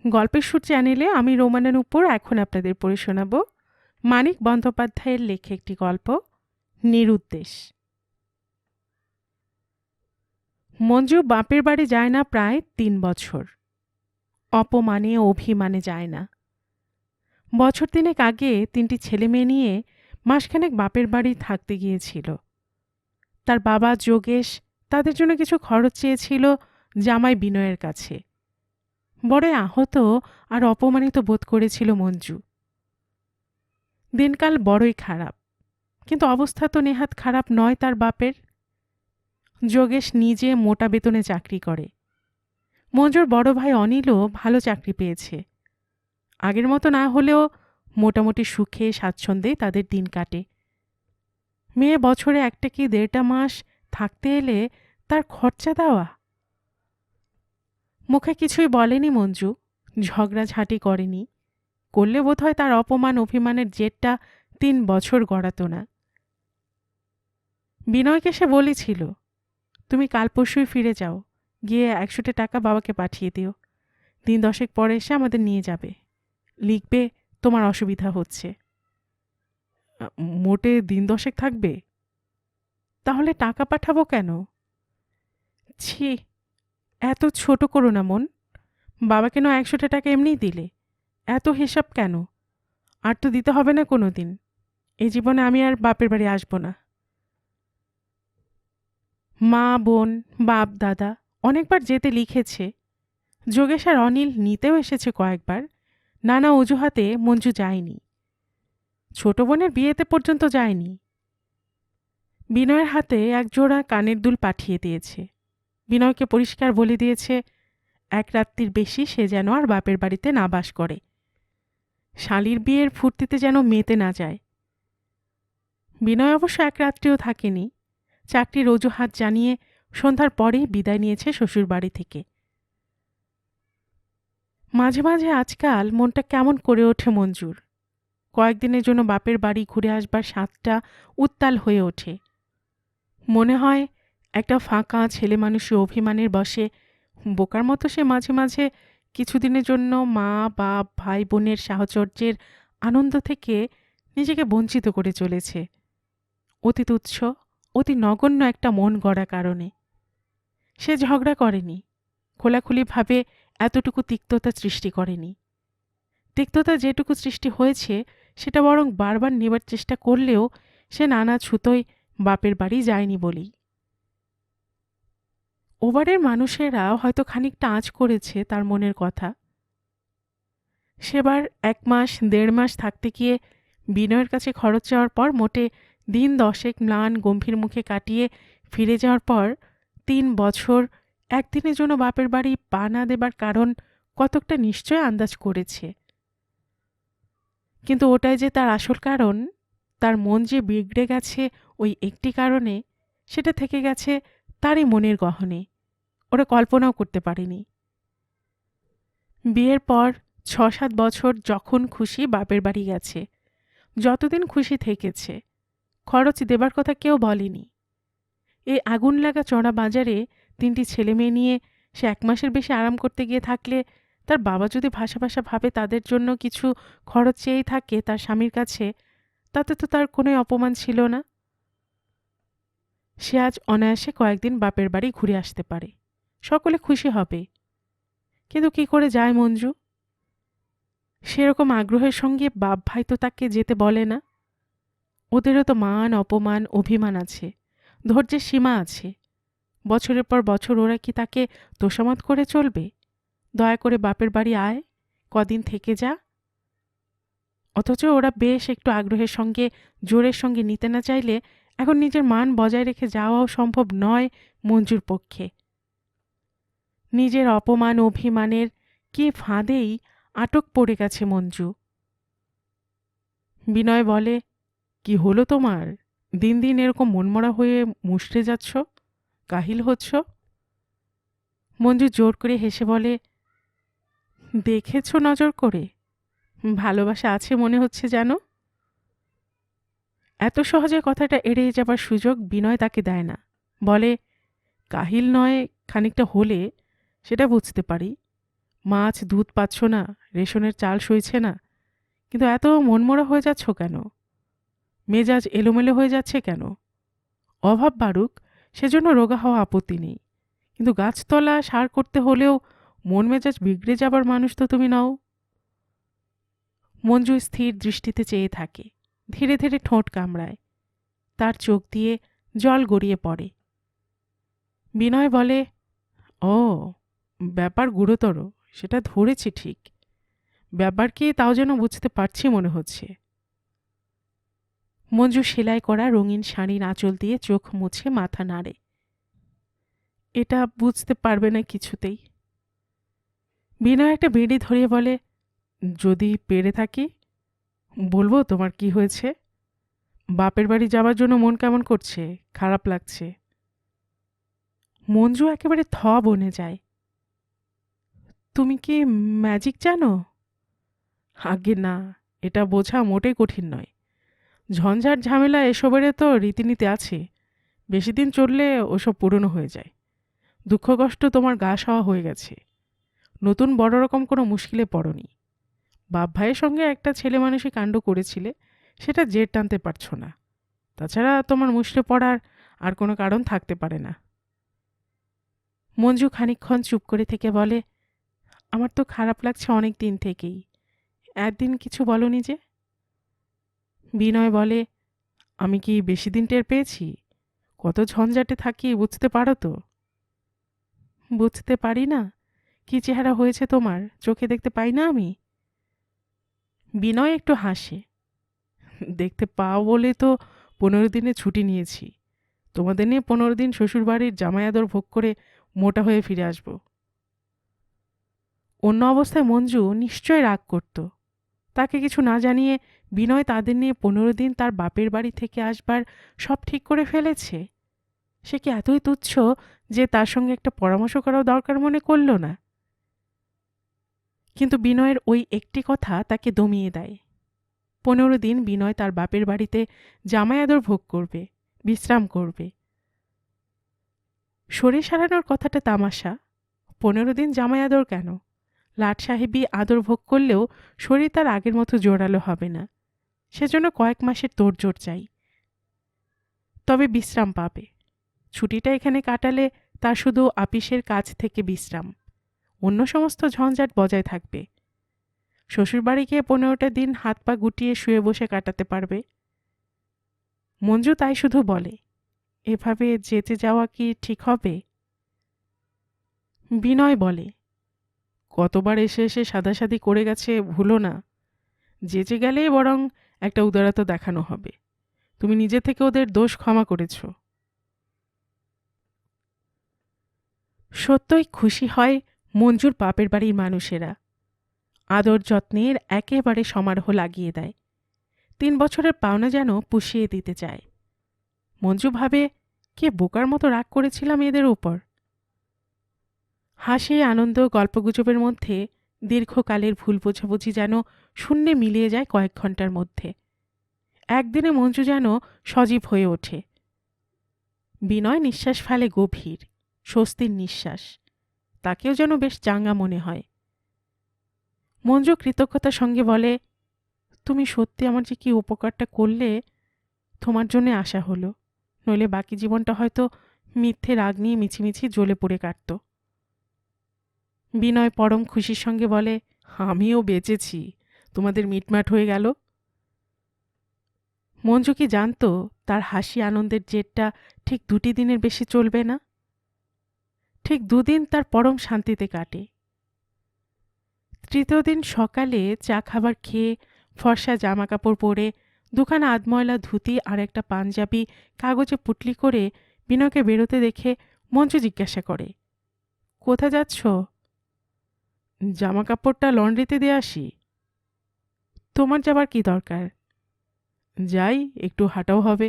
গল্পের সুর চ্যানেলে আমি রোমানের উপর এখন আপনাদের পড়ে শোনাব মানিক বন্দ্যোপাধ্যায়ের লেখা একটি গল্প, নিরুদ্দেশ। মঞ্জু বাপের বাড়ি যায় না প্রায় ৩ বছর। অপমানে অভিমানে যায় না। বছর তিনেক আগে ৩টি ছেলে মেয়ে নিয়ে মাসখানেক বাপের বাড়ি থাকতে গিয়েছিল। তার বাবা যোগেশ তাদের জন্য কিছু খরচ চেয়েছিল জামাই বিনয়ের কাছে। বড় আহত আর অপমানিত বোধ করেছিল মঞ্জু। দিনকাল বড়ই খারাপ, কিন্তু অবস্থা তো নেহাত খারাপ নয় তার বাপের। যোগেশ নিজে মোটা বেতনে চাকরি করে। মঞ্জুর বড় ভাই অনিলও ভালো চাকরি পেয়েছে। আগের মতো না হলেও মোটামুটি সুখে স্বাচ্ছন্দ্যে তাদের দিন কাটে। মেয়ে বছরে 1টা কি 1.5টা মাস থাকতে এলে তার খরচা দেওয়া। মুখে কিছুই বলেনি মঞ্জু, ঝগড়াঝাঁটি করেনি। করলে বোধহয় তার অপমান অভিমানের জেরটা 3 বছর গড়াতো না। বিনয়কে সে বলেছিল, তুমি কাল পরশুই ফিরে যাও, গিয়ে 100টা টাকা বাবাকে পাঠিয়ে দিও। 10 পরে এসে আমাদের নিয়ে যাবে। লিখবে তোমার অসুবিধা হচ্ছে। মোটে 10 থাকবে? তাহলে টাকা পাঠাবো কেন? ছি, এত ছোট করো না মন। বাবাকে না 100টা টাকা এমনিই দিলে, এত হিসাব কেন? আর তো দিতে হবে না কোনো দিন। এই জীবনে আমি আর বাপের বাড়ি আসবো না। মা বোন বাপ দাদা অনেকবার যেতে লিখেছে। যোগেশ আর অনিল নিতেও এসেছে কয়েকবার। নানা অজুহাতে মঞ্জু যায়নি। ছোট বোনের বিয়েতে পর্যন্ত যায়নি। বিনয়ের হাতে 1 জোড়া কানের দুল পাঠিয়ে দিয়েছে। বিনয়কে পরিষ্কার বলে দিয়েছে 1 রাত্রির বেশি সে যেন আর বাপের বাড়িতে না বাস করে। শালির বিয়ের ফুর্তিতে যেন মেতে না যায়। বিনয় অবশ্য 1 রাত্রিও থাকেনি। চাকরির অজুহাত জানিয়ে সন্ধ্যার পরেই বিদায় নিয়েছে শ্বশুর বাড়ি থেকে। মাঝে মাঝে আজকাল মনটা কেমন করে ওঠে মঞ্জুর। কয়েকদিনের জন্য বাপের বাড়ি ঘুরে আসবার স্বাদটা উত্তাল হয়ে ওঠে। মনে হয় একটা ফাঁকা ছেলে মানুষের অভিমানের বশে বোকার মতো সে মাঝে মাঝে কিছুদিনের জন্য মা বাপ ভাই বোনের সাহচর্যের আনন্দ থেকে নিজেকে বঞ্চিত করে চলেছে। অতি তুচ্ছ, অতি নগণ্য একটা মন গড়া কারণে। সে ঝগড়া করেনি, খোলাখুলিভাবে এতটুকু তিক্ততা সৃষ্টি করেনি। তিক্ততা যেটুকু সৃষ্টি হয়েছে সেটা বরং বারবার নেবার চেষ্টা করলেও সে নানা ছুতোয় বাপের বাড়ি যায়নি বলেই। ওবারের মানুষেরা হয়তো খানিকটা আঁচ করেছে তার মনের কথা। সেবার 1 মাস 1.5 মাস থাকতে গিয়ে বিনয়ের কাছে খরচ চাওয়ার পর মোটে 10 ম্লান গম্ভীর মুখে কাটিয়ে ফিরে যাওয়ার পর 3 বছর একদিনের জন্য বাপের বাড়ি পা না দেবার কারণ কতকটা নিশ্চয় আন্দাজ করেছে। কিন্তু ওটাই যে তার আসল কারণ, তার মন যে বিগড়ে গেছে ওই একটি কারণে, সেটা থেকে গেছে তারই মনের গহনে। ওরা কল্পনাও করতে পারেনি। বিয়ের পর 6-7 বছর যখন খুশি বাপের বাড়ি গেছে, যতদিন খুশি থেকেছে। খরচ দেবার কথা কেউ বলেনি। এই আগুন লাগা চড়া বাজারে 3টি ছেলে মেয়ে নিয়ে সে 1 মাসের বেশি আরাম করতে গিয়ে থাকলে তার বাবা যদি ভাষা ভাষা ভাবে তাদের জন্য কিছু খরচ চেয়েই থাকে তার স্বামীর কাছে, তাতে তো তার কোনোই অপমান ছিল না। সে আজ অনায়াসে কয়েকদিন বাপের বাড়ি ঘুরে আসতে পারে, সকলে খুশি হবে। কিন্তু কি করে যায় মঞ্জু? সেরকম আগ্রহের সঙ্গে বাপ ভাই তো তাকে যেতে বলে না। ওদেরও তো মান অপমান অভিমান আছে, ধৈর্যের সীমা আছে। বছরের পর বছর ওরা কি তাকে তোষামত করে চলবে? দয়া করে বাপের বাড়ি আয়, কদিন থেকে যা। অথচ ওরা বেশ একটু আগ্রহের সঙ্গে জোরের সঙ্গে নিতে না চাইলে এখন নিজের মান বজায় রেখে যাওয়াও সম্ভব নয় মঞ্জুর পক্ষে। নিজের অপমান অভিমানের কি ফাঁদেই আটক পড়ে গেছে মঞ্জু। বিনয় বলে, কি হলো তোমার? দিন দিন এরকম মনমরা হয়ে মুষড়ে যাচ্ছ, কাহিল হচ্ছ। মঞ্জু জোর করে হেসে বলে, দেখেছ নজর করে? ভালোবাসা আছে মনে হচ্ছে যেন। এত সহজে কথাটা এড়িয়ে যাবার সুযোগ বিনয় তাকে দেয় না। বলে, কাহিল নয় খানিকটা হলে সেটা বুঝতে পারি, মাছ দুধ পাচ্ছ না, রেশনের চাল সইছে না, কিন্তু এত মনমরা হয়ে যাচ্ছ কেন? মেজাজ এলোমেলো হয়ে যাচ্ছে কেন? অভাব বাড়ুক, সেজন্য রোগা হওয়া আপত্তি নেই, কিন্তু গাছতলা সার করতে হলেও মন মেজাজ বিগড়ে যাবার মানুষ তো তুমি নও। মঞ্জু স্থির দৃষ্টিতে চেয়ে থাকে, ধীরে ধীরে ঠোঁট কামড়ায়, তার চোখ দিয়ে জল গড়িয়ে পড়ে। বিনয় বলে, ও, ব্যাপার গুরুতর, সেটা ধরেছি ঠিক। ব্যাপার কি তাও যেন বুঝতে পারছি মনে হচ্ছে। মঞ্জু সেলাই করা রঙিন শাড়ির আঁচল দিয়ে চোখ মুছে মাথা নাড়ে। এটা বুঝতে পারবে না কিছুতেই। বিনয় একটা বিড়ি ধরিয়ে বলে, যদি পেরে থাকি বলবো তোমার কি হয়েছে? বাপের বাড়ি যাবার জন্য মন কেমন করছে, খারাপ লাগছে। মঞ্জু একেবারে বনে যায়। তুমি কি ম্যাজিক জানো? আগে না, এটা বোঝা মোটেই কঠিন নয়। ঝঞ্ঝাট ঝামেলা এসবের তো রীতিনীতি আছে, বেশি দিন চললে ওসব পুরনো হয়ে যায়। দুঃখ কষ্ট তোমার গা সওয়া হয়ে গেছে, নতুন বড় রকম কোনো মুশকিলে পড়নি। বাপ ভাইয়ের সঙ্গে একটা ছেলে মানুষই কাণ্ড করেছিলে, সেটা জের টানতে পারছো না। তাছাড়া তোমার মুষড়ে পড়ার আর কোনো কারণ থাকতে পারে না। মঞ্জু খানিকক্ষণ চুপ করে থেকে বলে, আমার তো খারাপ লাগছে অনেক দিন থেকেই। একদিন কিছু বলনি যে? বিনয় বলে, আমি কি বেশি দিন টের পেয়েছি? কত ঝঞ্ঝাটে থাকি বুঝতে পারো তো? বুঝতে পারি না? কি চেহারা হয়েছে তোমার, চোখে দেখতে পাই না আমি? বিনয় একটু হাসে। দেখতে পাও বলে তো 15 দিনে ছুটি নিয়েছি। তোমাদের নিয়ে 15 দিন শ্বশুরবাড়ির জামাই আদর ভোগ করে মোটা হয়ে ফিরে আসব। অন্য অবস্থায় মঞ্জু নিশ্চয় রাগ করত। তাকে কিছু না জানিয়ে বিনয় তাদের নিয়ে 15 দিন তার বাপের বাড়ি থেকে আসবার সব ঠিক করে ফেলেছে। সে কি এতই তুচ্ছ যে তার সঙ্গে একটা পরামর্শ করাও দরকার মনে করল না? কিন্তু বিনয়ের ওই একটি কথা তাকে দমিয়ে দেয়। 15 দিন বিনয় তার বাপের বাড়িতে জামাই আদর ভোগ করবে, বিশ্রাম করবে। শরীর সারানোর কথাটা তামাশা। 15 দিন জামাই আদর কেন? লাট সাহেবই আদর ভোগ করলেও শরীর তার আগের মতো জোরালো হবে না। সেজন্য কয়েক মাসের তোড়জোড় চাই। তবে বিশ্রাম পাবে। ছুটিটা এখানে কাটালে তার শুধু আপিসের কাজ থেকে বিশ্রাম, অন্য সমস্ত ঝঞ্ঝাট বজায় থাকবে। শ্বশুরবাড়ি গিয়ে 15টা দিন হাত পা গুটিয়ে শুয়ে বসে কাটাতে পারবে। মঞ্জু তাই শুধু বলে, এভাবে যেতে যাওয়া কি ঠিক হবে? বিনয় বলে, কতবার এসে এসে সাদাসাদি করে গেছে ভুলো না। যেচে গেলেই বরং একটা উদারতা দেখানো হবে। তুমি নিজে থেকে ওদের দোষ ক্ষমা করেছ। সত্যই খুশি হয় মঞ্জুর বাপের বাড়ির মানুষেরা। আদর যত্নের একেবারে সমারোহ লাগিয়ে দেয়। 3 বছরের পাওনা যেন পুষিয়ে দিতে চায়। মঞ্জু ভাবে, কে বোকার মতো রাগ করেছিলাম এদের উপর। হাসি আনন্দ গল্পগুজবের মধ্যে দীর্ঘকালের ভুল বোঝাবুঝি যেন শূন্যে মিলিয়ে যায় কয়েক ঘন্টার মধ্যে। একদিনে মঞ্জু যেন সজীব হয়ে ওঠে। বিনয় নিঃশ্বাস ফেলে গভীর, স্বস্তির নিঃশ্বাস। তাকেও যেন বেশ চাঙ্গা মনে হয়। মঞ্জু কৃতজ্ঞতার সঙ্গে বলে, তুমি সত্যি আমার যে কি উপকারটা করলে, তোমার জন্যে আশা হলো, নইলে বাকি জীবনটা হয়তো মিথ্যে রাগ নিয়ে মিছিমিছি জ্বলে পড়ে কাটত। বিনয় পরম খুশির সঙ্গে বলে, আমিও বেঁচেছি, তোমাদের মিটমাট হয়ে গেল। মঞ্জু কি জানত তার হাসি আনন্দের জেরটা ঠিক 2টি দিনের বেশি চলবে না? ঠিক 2 দিন তার পরম শান্তিতে কাটে। 3য় দিন সকালে চা খাবার খেয়ে ফর্সা জামা কাপড় পরে 2খানা আধময়লা ধুতি আর একটা পাঞ্জাবি কাগজে পুটলি করে বিনয়কে বেরোতে দেখে মঞ্জু জিজ্ঞাসা করে, কোথা যাচ্ছ? জামা কাপড়টা লন্ড্রিতে দিয়ে আসি। তোমার যাবার কি দরকার? যাই, একটু হাঁটাও হবে।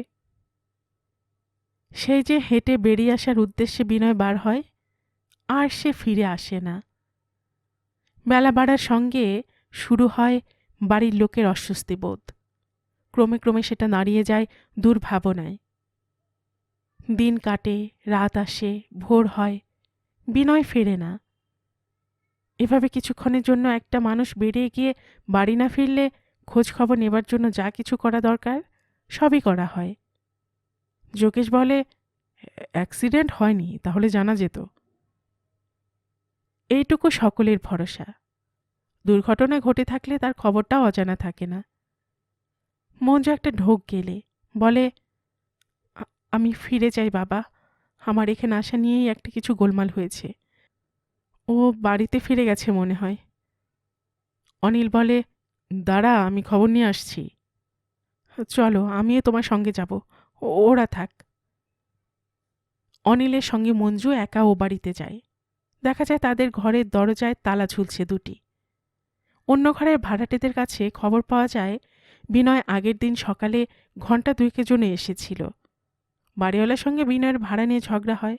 সেই যে হেঁটে বেরিয়ে আসার উদ্দেশ্যে বিনয় বার হয়, আর সে ফিরে আসে না। বেলা বাড়ার সঙ্গে শুরু হয় বাড়ির লোকের অস্বস্তি বোধ। ক্রমে ক্রমে সেটা নাড়িয়ে যায় দুর্ভাবনায়। দিন কাটে, রাত আসে, ভোর হয়, বিনয় ফেরে না। এভাবে কিছুক্ষণের জন্য একটা মানুষ বেরিয়ে গিয়ে বাড়ি না ফিরলে খোঁজ খবর নেবার জন্য যা কিছু করা দরকার সবই করা হয়। যোগেশ বলে, অ্যাক্সিডেন্ট হয়নি, তাহলে জানা যেত। এইটুকু সকলের ভরসা। দুর্ঘটনা ঘটে থাকলে তার খবরটাও অজানা থাকে না। মঞ্জু একটা ঢোক গেলে বলে, আমি ফিরে যাই বাবা, আমার এখানে আসা নিয়েই একটা কিছু গোলমাল হয়েছে। ও বাড়িতে ফিরে গেছে মনে হয়। অনিল বলে, দাঁড়া, আমি খবর নিয়ে আসছি। চলো, আমিও তোমার সঙ্গে যাব, ওরা থাক। অনিলের সঙ্গে মঞ্জু একা ও বাড়িতে যায়। দেখা যায় তাদের ঘরের দরজায় তালা ঝুলছে দুটি। অন্য ঘরের ভাড়াটেদের কাছে খবর পাওয়া যায় বিনয় আগের দিন সকালে ঘণ্টা দুয়েকের জন্য এসেছিল। বাড়িওয়ালার সঙ্গে বিনয়ের ভাড়া নিয়ে ঝগড়া হয়।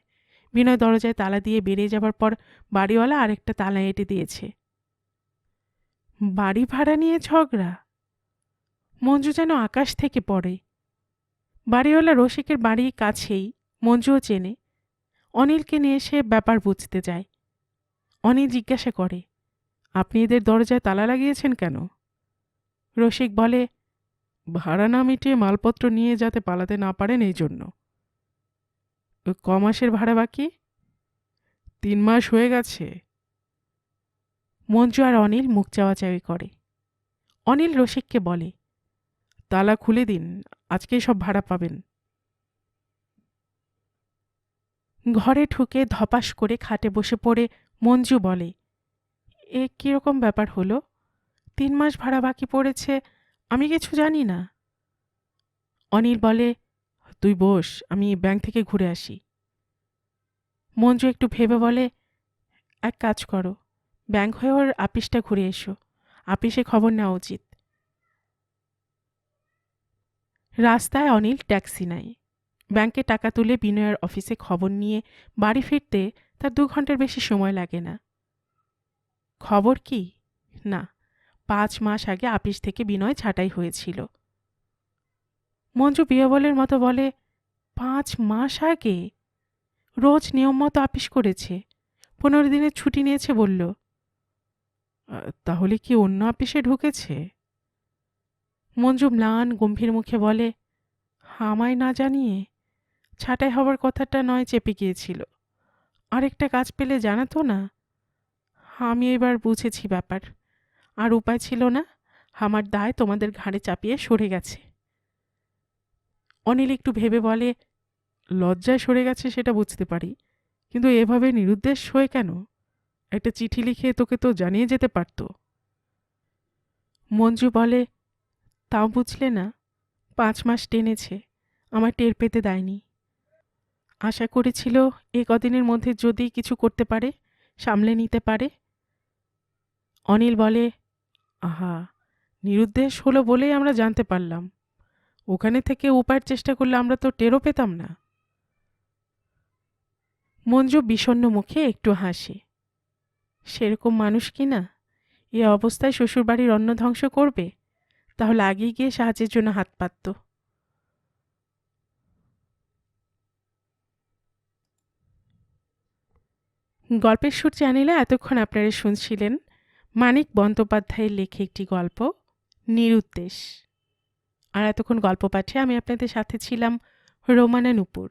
বিনয় দরজায় তালা দিয়ে বেরিয়ে যাবার পর বাড়িওয়ালা আরেকটা তালা এঁটে দিয়েছে। বাড়ি ভাড়া নিয়ে ঝগড়া! মঞ্জু যেন আকাশ থেকে পড়ে। বাড়িওয়ালা রসিকের বাড়ির কাছেই, মঞ্জুও চেনে। অনিলকে নিয়ে এসে ব্যাপার বুঝতে যায়। অনিল জিজ্ঞাসা করে, আপনি এদের দরজায় তালা লাগিয়েছেন কেন? রসিক বলে, ভাড়া না মিটিয়ে মালপত্র নিয়ে যাতে পালাতে না পারেন এই জন্য। ক মাসের ভাড়া বাকি? 3 মাস হয়ে গেছে। মঞ্জু আর অনিল মুখ চাওয়াচাওয়ি করে। অনিল রসিককে বলে, তালা খুলে দিন, আজকেই সব ভাড়া পাবেন। ঘরে ঢুকে ধপাস করে খাটে বসে পড়ে মঞ্জু বলে, এ কীরকম ব্যাপার হলো? 3 মাস ভাড়া বাকি পড়েছে, আমি কিছু জানি না। অনিল বলে, তুই বস, আমি ব্যাংক থেকে ঘুরে আসি। মঞ্জু একটু ভেবে বলে, এক কাজ করো, ব্যাংক হয়ে ওর আপিসটা ঘুরে এসো, আপিসে খবর নেওয়া উচিত। রাস্তায় অনিল ট্যাক্সি নেয়। ব্যাংকে টাকা তুলে বিনয়ের অফিসে খবর নিয়ে বাড়ি ফিরতে তার 2 ঘন্টার বেশি সময় লাগে না। খবর কি? না, 5 মাস আগে আপিস থেকে বিনয় ছাঁটাই হয়েছিল। মঞ্জু বিহবলের মতো বলে, 5 মাস আগে? রোজ নিয়ম মতো আপিস করেছে, 15 দিনের ছুটি নিয়েছে বলল। তাহলে কি অন্য আপিসে ঢুকেছে? মঞ্জু ম্লান গম্ভীর মুখে বলে, আমায় না জানিয়ে ছাঁটাই হবার কথাটা নয় চেপে গিয়েছিল, আরেকটা কাজ পেলে জানাতো না? আমি এবার বুঝেছি ব্যাপার, আর উপায় ছিল না, আমার দায় তোমাদের ঘাড়ে চাপিয়ে সরে গেছে। অনিল একটু ভেবে বলে, লজ্জায় সরে গেছে সেটা বুঝতে পারি, কিন্তু এভাবে নিরুদ্দেশ হয়ে কেন? একটা চিঠি লিখে তোকে তো জানিয়ে যেতে পারত। মঞ্জু বলে, তাও বুঝলে না, 5 মাস টেনেছে, আমার টের পেতে দেয়নি। আশা করেছিল এ কদিনের মধ্যে যদি কিছু করতে পারে, সামলে নিতে পারে। অনিল বলে, আহা, নিরুদ্দেশ হলো বলেই আমরা জানতে পারলাম, ওখানে থেকে উপায়ের চেষ্টা করলে আমরা তো টেরও পেতাম না। মঞ্জু বিষণ্ণ মুখে একটু হাসে। সেরকম মানুষ কি না এ অবস্থায় শ্বশুরবাড়ির অন্ন ধ্বংস করবে? তাহলে আগেই গিয়ে সাহায্যের জন্য হাত পাতত। গল্পের সুর চ্যানেলে এতক্ষণ আপনারা শুনছিলেন মানিক বন্দ্যোপাধ্যায়ের লেখা একটি গল্প, নিরুদ্দেশ। আর এতক্ষণ গল্প পাঠে আমি আপনাদের সাথে ছিলাম রোমানা নূপুর।